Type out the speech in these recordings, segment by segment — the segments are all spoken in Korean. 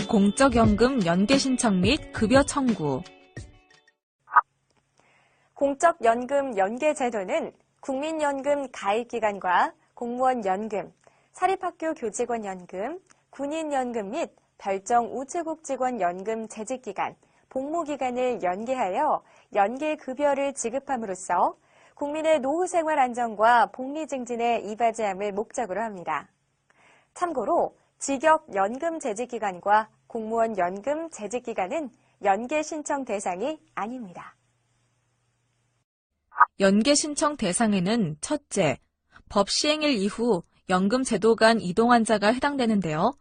공적연금 연계 신청 및 급여 청구. 공적연금 연계 제도는 국민연금 가입기관과 공무원연금, 사립학교 교직원연금, 군인연금 및 별정 우체국 직원 연금 재직기간, 복무기간을 연계하여 연계급여를 지급함으로써 국민의 노후생활 안정과 복리 증진에 이바지함을 목적으로 합니다. 참고로 직역연금 재직기간과 공무원연금 재직기간은 연계 신청 대상이 아닙니다. 연계 신청 대상에는 첫째, 법 시행일 이후 연금 제도 간 이동한 자가 해당되는데요.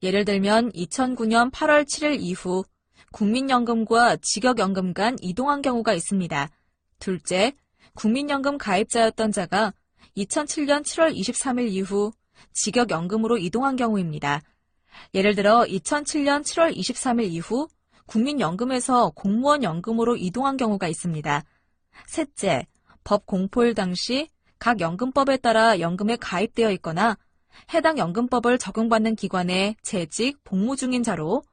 예를 들면 2009년 8월 7일 이후 국민연금과 직역연금 간 이동한 경우가 있습니다. 둘째, 국민연금 가입자였던 자가 2007년 7월 23일 이후 직역연금으로 이동한 경우입니다. 예를 들어 2007년 7월 23일 이후 국민연금에서 공무원연금으로 이동한 경우가 있습니다. 셋째, 법 공포일 당시 각 연금법에 따라 연금에 가입되어 있거나 해당 연금법을 적용받는 기관에 재직, 복무 중인 자로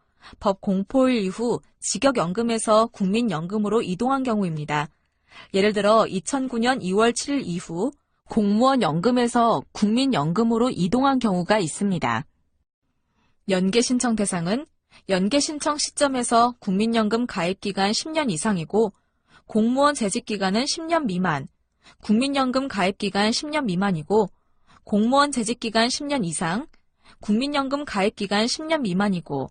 법 공포일 이후 직역연금에서 국민연금으로 이동한 경우입니다. 예를 들어 2009년 2월 7일 이후 공무원연금에서 국민연금으로 이동한 경우가 있습니다. 연계 신청 대상은 연계 신청 시점에서 국민연금 가입기간 10년 이상이고 공무원 재직기간은 10년 미만, 국민연금 가입기간 10년 미만이고 공무원 재직기간 10년 이상, 국민연금 가입기간 10년 미만이고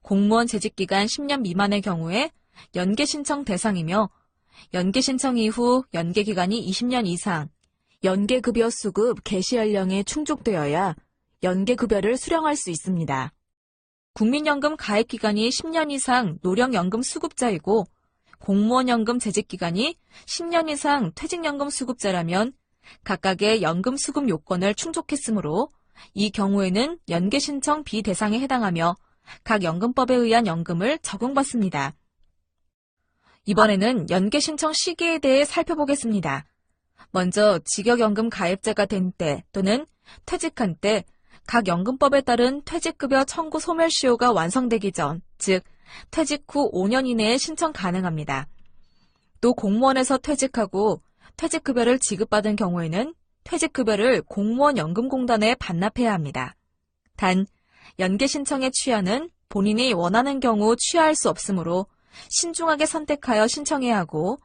공무원 재직기간 10년 미만의 경우에 연계 신청 대상이며 연계 신청 이후 연계기간이 20년 이상, 연계급여 수급 개시 연령에 충족되어야 연계급여를 수령할 수 있습니다. 국민연금 가입기간이 10년 이상 노령연금 수급자이고 공무원연금 재직기간이 10년 이상 퇴직연금 수급자라면 각각의 연금 수급 요건을 충족했으므로 이 경우에는 연계 신청 비대상에 해당하며 각 연금법에 의한 연금을 적용받습니다. 이번에는 연계 신청 시기에 대해 살펴보겠습니다. 먼저 직역연금 가입자가 된 때 또는 퇴직한 때 각 연금법에 따른 퇴직급여 청구 소멸시효가 완성되기 전, 즉 퇴직 후 5년 이내에 신청 가능합니다. 또 공무원에서 퇴직하고 퇴직급여를 지급받은 경우에는 퇴직급여를 공무원연금공단에 반납해야 합니다. 단, 연계 신청의 취하는 본인이 원하는 경우 취하할 수 없으므로 신중하게 선택하여 신청해야 하고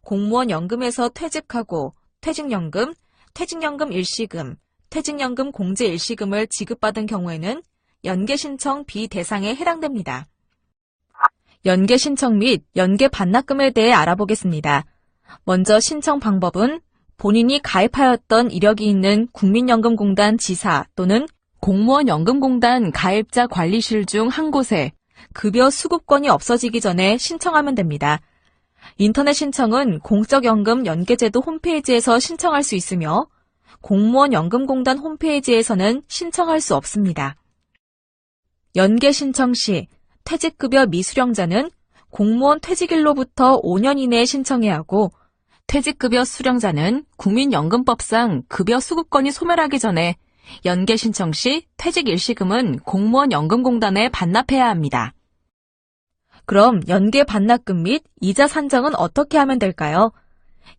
공무원연금에서 퇴직하고 퇴직연금, 퇴직연금 일시금, 퇴직연금 공제 일시금을 지급받은 경우에는 연계 신청 비대상에 해당됩니다. 연계 신청 및 연계 반납금에 대해 알아보겠습니다. 먼저 신청 방법은 본인이 가입하였던 이력이 있는 국민연금공단 지사 또는 공무원연금공단 가입자 관리실 중 한 곳에 급여 수급권이 없어지기 전에 신청하면 됩니다. 인터넷 신청은 공적연금 연계제도 홈페이지에서 신청할 수 있으며 공무원연금공단 홈페이지에서는 신청할 수 없습니다. 연계 신청 시 퇴직급여 미수령자는 공무원 퇴직일로부터 5년 이내에 신청해야 하고 퇴직급여 수령자는 국민연금법상 급여 수급권이 소멸하기 전에 연계 신청 시 퇴직 일시금은 공무원연금공단에 반납해야 합니다. 그럼 연계 반납금 및 이자 산정은 어떻게 하면 될까요?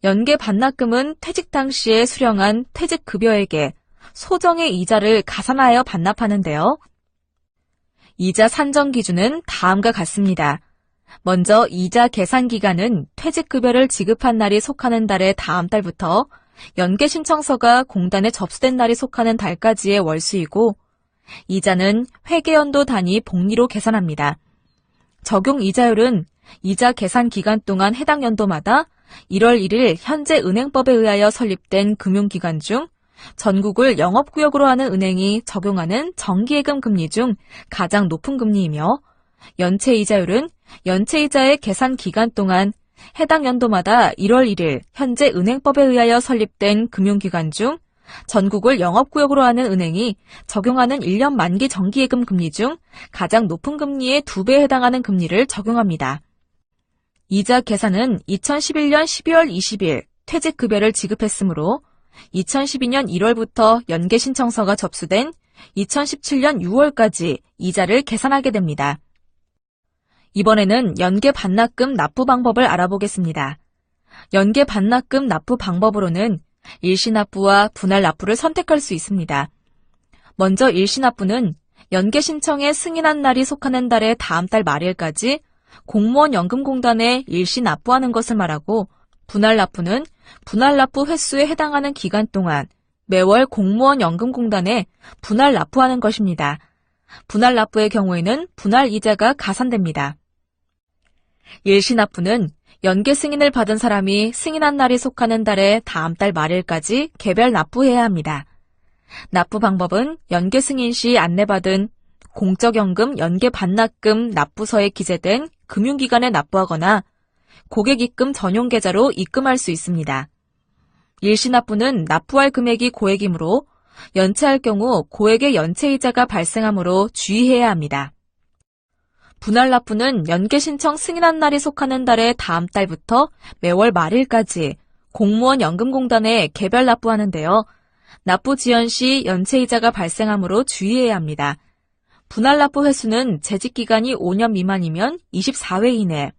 연계 반납금은 퇴직 당시에 수령한 퇴직급여액에 소정의 이자를 가산하여 반납하는데요. 이자 산정 기준은 다음과 같습니다. 먼저 이자 계산 기간은 퇴직급여를 지급한 날이 속하는 달의 다음 달부터 연계 신청서가 공단에 접수된 날이 속하는 달까지의 월수이고 이자는 회계연도 단위 복리로 계산합니다. 적용 이자율은 이자 계산 기간 동안 해당 연도마다 1월 1일 현재 은행법에 의하여 설립된 금융기관 중 전국을 영업구역으로 하는 은행이 적용하는 정기예금 금리 중 가장 높은 금리이며 연체이자율은 연체이자의 계산 기간 동안 해당 연도마다 1월 1일 현재 은행법에 의하여 설립된 금융기관 중 전국을 영업구역으로 하는 은행이 적용하는 1년 만기 정기예금 금리 중 가장 높은 금리의 2배에 해당하는 금리를 적용합니다. 이자 계산은 2011년 12월 20일 퇴직급여를 지급했으므로 2012년 1월부터 연계 신청서가 접수된 2017년 6월까지 이자를 계산하게 됩니다. 이번에는 연계 반납금 납부 방법을 알아보겠습니다. 연계 반납금 납부 방법으로는 일시납부와 분할납부를 선택할 수 있습니다. 먼저 일시납부는 연계 신청에 승인한 날이 속하는 달의 다음 달 말일까지 공무원 연금공단에 일시 납부하는 것을 말하고, 분할납부는 분할납부 횟수에 해당하는 기간 동안 매월 공무원 연금공단에 분할납부하는 것입니다. 분할납부의 경우에는 분할이자가 가산됩니다. 일시납부는 연계 승인을 받은 사람이 승인한 날이 속하는 달의 다음 달 말일까지 개별 납부해야 합니다. 납부 방법은 연계 승인 시 안내받은 공적연금 연계 반납금 납부서에 기재된 금융기관에 납부하거나 고객 입금 전용 계좌로 입금할 수 있습니다. 일시납부는 납부할 금액이 고액이므로 연체할 경우 고액의 연체이자가 발생하므로 주의해야 합니다. 분할납부는 연계 신청 승인한 날이 속하는 달의 다음 달부터 매월 말일까지 공무원 연금공단에 개별 납부하는데요. 납부 지연 시 연체이자가 발생하므로 주의해야 합니다. 분할납부 횟수는 재직기간이 5년 미만이면 24회 이내,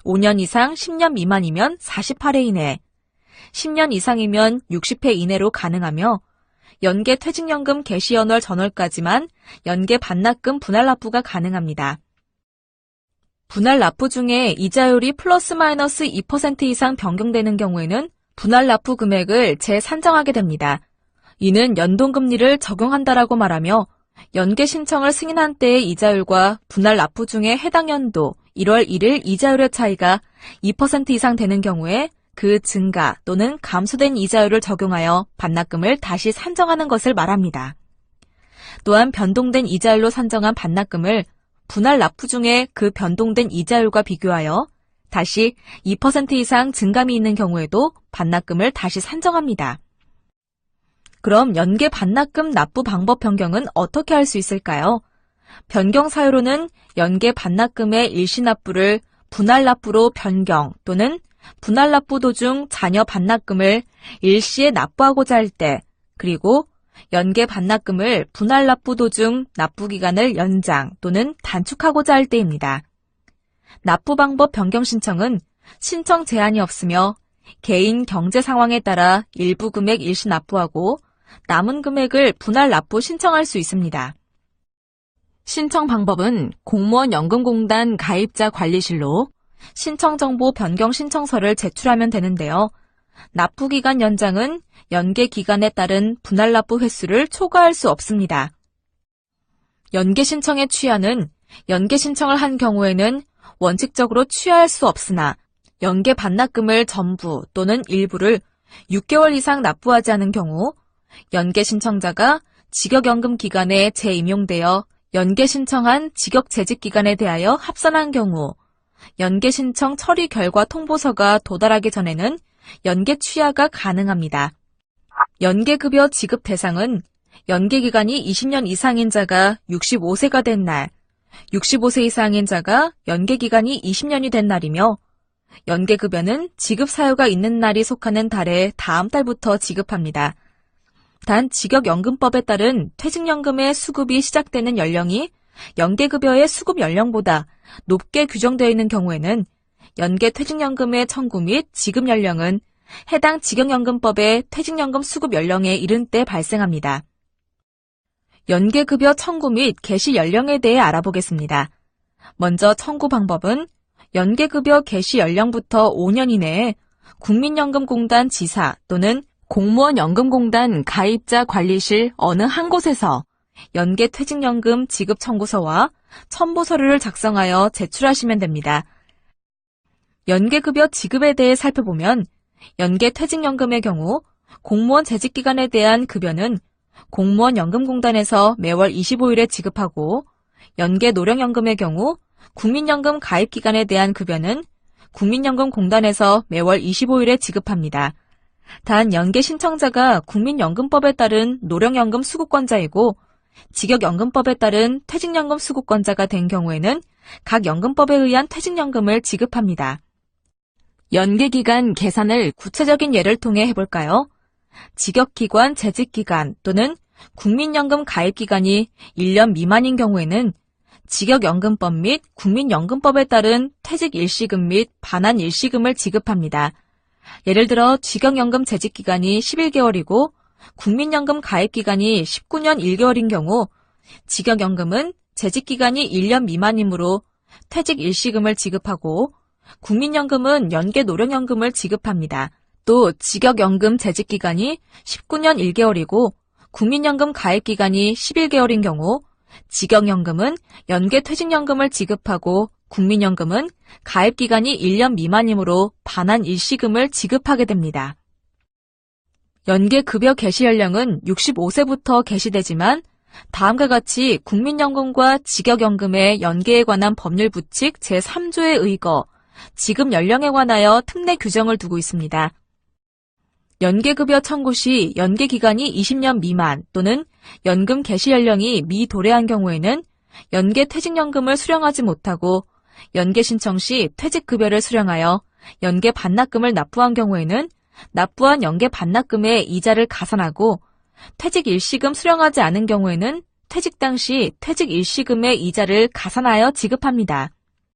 5년 이상 10년 미만이면 48회 이내, 10년 이상이면 60회 이내로 가능하며 연계 퇴직연금 개시연월 전월까지만 연계 반납금 분할납부가 가능합니다. 분할납부 중에 이자율이 플러스 마이너스 2% 이상 변경되는 경우에는 분할납부 금액을 재산정하게 됩니다. 이는 연동금리를 적용한다라고 말하며 연계 신청을 승인한 때의 이자율과 분할납부 중에 해당 연도 1월 1일 이자율의 차이가 2% 이상 되는 경우에 그 증가 또는 감소된 이자율을 적용하여 반납금을 다시 산정하는 것을 말합니다. 또한 변동된 이자율로 산정한 반납금을 분할납부 중에 그 변동된 이자율과 비교하여 다시 2% 이상 증감이 있는 경우에도 반납금을 다시 산정합니다. 그럼 연계 반납금 납부 방법 변경은 어떻게 할 수 있을까요? 변경 사유로는 연계 반납금의 일시납부를 분할납부로 변경 또는 분할납부 도중 자녀 반납금을 일시에 납부하고자 할 때, 그리고 연계 반납금을 분할납부 도중 납부기간을 연장 또는 단축하고자 할 때입니다. 납부 방법 변경 신청은 신청 제한이 없으며 개인 경제 상황에 따라 일부 금액 일시 납부하고 남은 금액을 분할납부 신청할 수 있습니다. 신청 방법은 공무원 연금공단 가입자 관리실로 신청정보 변경 신청서를 제출하면 되는데요. 납부기간 연장은 연계 기간에 따른 분할납부 횟수를 초과할 수 없습니다. 연계 신청의 취하는 연계 신청을 한 경우에는 원칙적으로 취하할 수 없으나 연계 반납금을 전부 또는 일부를 6개월 이상 납부하지 않은 경우 연계 신청자가 직역연금 기간에 재임용되어 연계 신청한 직역재직 기간에 대하여 합산한 경우 연계 신청 처리 결과 통보서가 도달하기 전에는 연계 취하가 가능합니다. 연계급여 지급 대상은 연계기간이 20년 이상인 자가 65세가 된 날, 65세 이상인 자가 연계기간이 20년이 된 날이며 연계급여는 지급 사유가 있는 날이 속하는 달의 다음 달부터 지급합니다. 단 직역연금법에 따른 퇴직연금의 수급이 시작되는 연령이 연계급여의 수급 연령보다 높게 규정되어 있는 경우에는 연계퇴직연금의 청구 및 지급 연령은 해당 직역연금법의 퇴직연금 수급 연령에 이른 때 발생합니다. 연계급여 청구 및 개시 연령에 대해 알아보겠습니다. 먼저 청구 방법은 연계급여 개시 연령부터 5년 이내에 국민연금공단 지사 또는 공무원연금공단 가입자 관리실 어느 한 곳에서 연계퇴직연금 지급 청구서와 첨부 서류를 작성하여 제출하시면 됩니다. 연계급여 지급에 대해 살펴보면 연계퇴직연금의 경우 공무원 재직기간에 대한 급여는 공무원연금공단에서 매월 25일에 지급하고 연계노령연금의 경우 국민연금 가입기간에 대한 급여는 국민연금공단에서 매월 25일에 지급합니다. 단 연계 신청자가 국민연금법에 따른 노령연금 수급권자이고 직역연금법에 따른 퇴직연금 수급권자가 된 경우에는 각 연금법에 의한 퇴직연금을 지급합니다. 연계기간 계산을 구체적인 예를 통해 해볼까요? 직역기관 재직기간 또는 국민연금 가입기간이 1년 미만인 경우에는 직역연금법 및 국민연금법에 따른 퇴직 일시금 및 반환 일시금을 지급합니다. 예를 들어 직역연금 재직기간이 11개월이고 국민연금 가입기간이 19년 1개월인 경우 직역연금은 재직기간이 1년 미만이므로 퇴직 일시금을 지급하고 국민연금은 연계노령연금을 지급합니다. 또 직역연금 재직기간이 19년 1개월이고 국민연금 가입기간이 11개월인 경우 직역연금은 연계퇴직연금을 지급하고 국민연금은 가입기간이 1년 미만이므로 반환 일시금을 지급하게 됩니다. 연계급여 개시 연령은 65세부터 개시되지만 다음과 같이 국민연금과 직역연금의 연계에 관한 법률 부칙 제3조에 의거 지급 연령에 관하여 특례 규정을 두고 있습니다. 연계급여 청구 시 연계기간이 20년 미만 또는 연금 개시 연령이 미도래한 경우에는 연계퇴직연금을 수령하지 못하고 연계 신청 시 퇴직급여를 수령하여 연계 반납금을 납부한 경우에는 납부한 연계 반납금의 이자를 가산하고 퇴직 일시금 수령하지 않은 경우에는 퇴직 당시 퇴직 일시금의 이자를 가산하여 지급합니다.